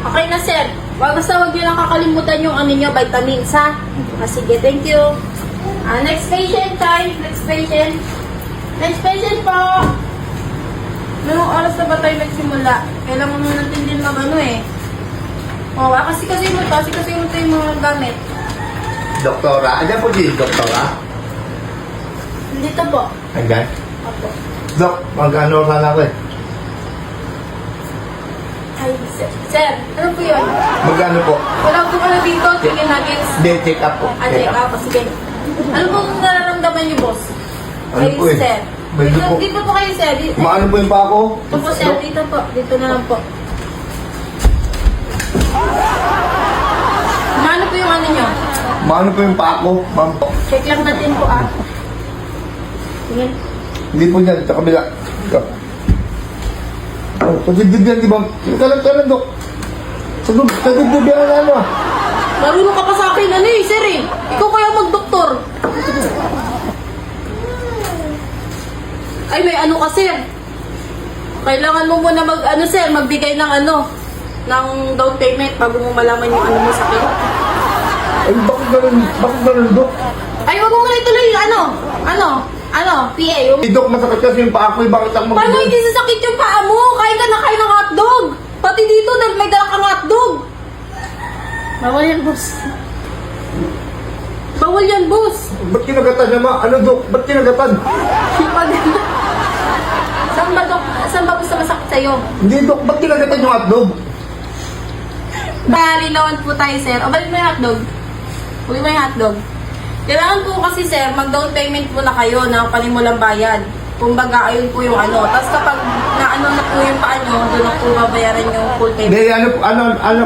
Okay na, sir. Basta wag nyo lang kakalimutan yung ano nyo, vitamins, ha? Sige, thank you. Next patient time. Next patient. Next patient po. Anong oras na ba tayo nagsimula? Kailangan mo natin din mag-ano eh. Kasi mo to yung mga gamit. Doktora, ayan po din, doktora. Dito po. Ayan. Opo. Dok, mag-ano sana ako eh. Ay, sir, ano po yun? Mag-ano po? Wala po ka na dito, chicken nuggets. Hindi, check up po. Check up, sige. Ano pong nararamdaman niyo, boss? Ano po eh? Sir. Medyo po. Dito po kayo, sir. Maano po yung pa ako? Ito po, sir. Dito po. Dito na lang po. Maano po yung ano nyo? Maano po yung pa ako? Ma'am po. Check lang natin po, Sige. Hindi po yan, sa kabila. Sa dibdib yan, di ba? Kalang, dok. Sa dibdib yan, ano ah. Marunong ka pa sa akin, sir eh. Ikaw kaya mag-doktor. Ay, may ano ka, sir. Kailangan mo muna sir, magbigay ng ng down payment bago mo malaman yung ano mo sakit. Ay, bakit ganun, dok? Ay, wag mo muna ituloy, PA. Eh, dok, masakit kasi yung pa ako, eh, bakit ako Paano hindi sasakit yung paa mo? Kain ka na kain ng hotdog. Pati dito, may dala kang hotdog. Bawal yan, boss. Bawal yan, boss. Ba't kinagatan niya, ma? Ano, dok? Ba't kinagatan? Saan ba, Dok? Saan ba gusto masakit sa'yo? Hindi, dok. Ba't kinagatan yung hotdog? Linawan po tayo, sir. O, balik mo yung hotdog. Huli mo yung hotdog. Kailangan po kasi, sir, mag-down payment po na kayo na panimulang bayad. Kumbaga, ayun po yung Tapos kapag na po yung paa nyo, doon na po babayaran yung full payment. Hindi,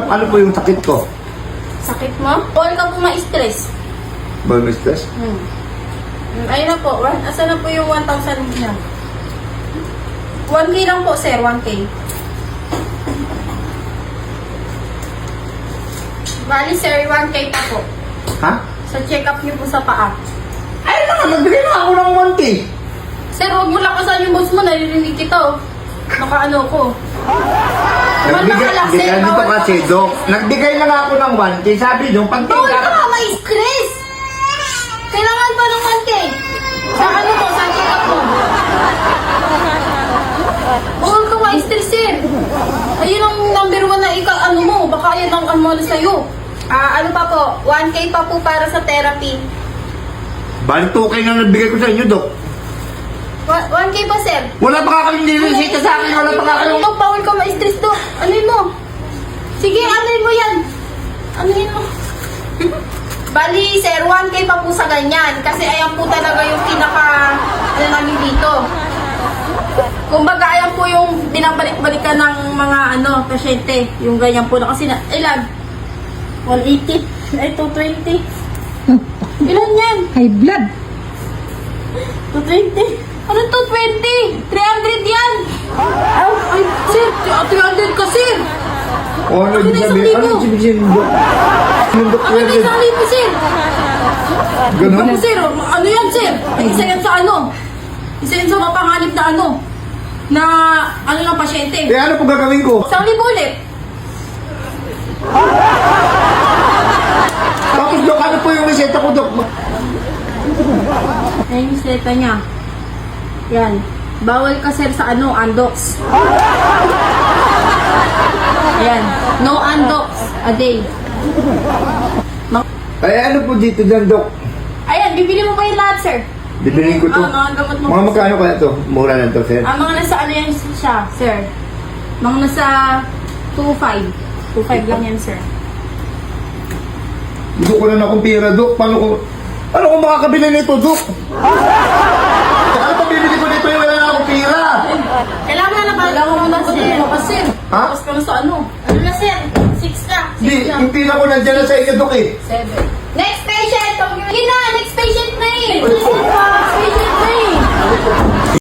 ano po yung sakit ko? Sakit mo? Huwag ka po ma-stress. Ba, mistress? Ayun na po. Asan na po yung 1,000 niya? 1K lang po, sir. 1K. Bali, sir, 1K pa po. Ha? Sa check-up niyo po sa paa. Ay, nagbigay na ako ng 1K. Sir, huwag mo lakasan yung boss mo. Naririnig kita, Nakaano ko. Nagbigay dito kasi, dok. Nagbigay na nga ako ng 1K. Sabi nyo, pag Bawal ka nga, may stress! Kailangan pa ng 1K. Sa sa check-up mo. Bawal ka may stress, sir. Ayun ang number 1 na mo. Baka yan ang sa'yo. Ano pa po? 1K pa po para sa therapy. Balik 2K na nagbigay ko sa inyo, dok. 1K pa, sir. Wala pa kakaling nilisita sa akin. Wala pa kakaling... Dok, bawal ka ma-stress, Dok. Anuin mo. Sige, anuin mo yan. Anuin mo. Bali, sir, 1K pa po sa ganyan. Kasi ayan po talaga yung namin dito. Kumbaga, ayan po yung binabalik-balikan ng mga pasyente. Yung ganyan po na kasi ilan? 180. Ay, 220. Ilan yan? High blood. 220. Ano 220? 300 yan! Ay, sir, 300 ka, sir! O, ano Ano ibig na sabihin? isang Ano libo? ibig sabihin, dok? Yung dok Ano na isang libo, sir? Ganun? Ano, sir? Ano yan, sir? Isa yan sa Isa yan sa mapanganib na lang pasyente. Eh, ano po gagawin ko? Isang libo ulit. Tapos, dok, ano po yung reseta ko, dok? Ayan yung seta niya. Yan. Bawal ka, sir, sa Andox. Ayan. No Andox a day. Ay, ano po dito dyan, dok? Ayan, bibili mo pa yung lahat, sir. Bibilin ko to. Mga gamot mo. Mga magkano kaya to? Mura na to, sir. Mga nasa yan siya, sir. Mga nasa 2.5. 2.5 lang yan, sir. Gusto ko na akong pera, dok. Paano ko makakabili nito, dok? Ano pa bibili ko dito yung wala na akong pera? Kailangan na Kailangan mo na, sir. Ha? Tapos ka na sa Ano na, sir? 6 na. Di, yung pera ko nandiyan na sa inyo, dok eh. 7. Next patient! Next patient na eh! Next patient!